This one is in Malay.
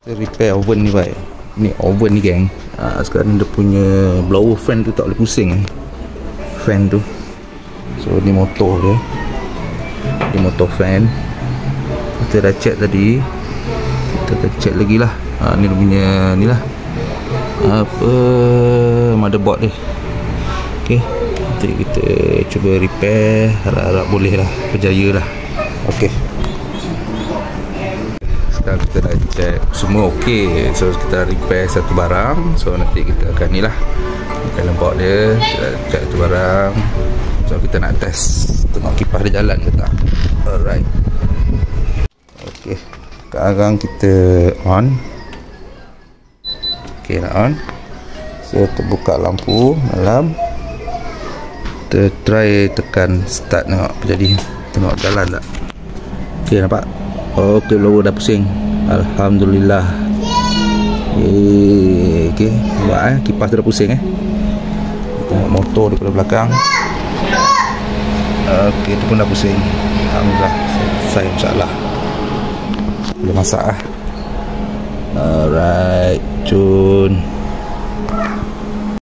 Kita repair oven ni baik. Ni oven ni geng. Sekarang dia punya blower fan tu tak boleh pusing fan tu. So ni motor dia. Ni motor fan. Kita dah check tadi. Kita akan check lagi lah. Ni dia punya ni lah. Apa motherboard dia. Okey. Nanti kita cuba repair. Harap-harap boleh lah. Berjaya lah. Okey. Sekarang kita dah check semua okey. So kita repair satu barang. So nanti kita akan ni lah, bukan lembab dia. Kita check satu barang. So kita nak test, tengok kipas dia jalan ke tak. Alright. Okey. Sekarang kita on. Okey, nak on. So terbuka lampu malam. Kita try tekan start, tengok apa jadi. Tengok jalan tak. Okey, nampak. Okey, blower dah pusing. Alhamdulillah. Okey, nampak kipas tu dah pusing Tengok motor di belakang. Okey, tu pun dah pusing. Alhamdulillah, selesai insya-Allah. Boleh masak Alright, cun.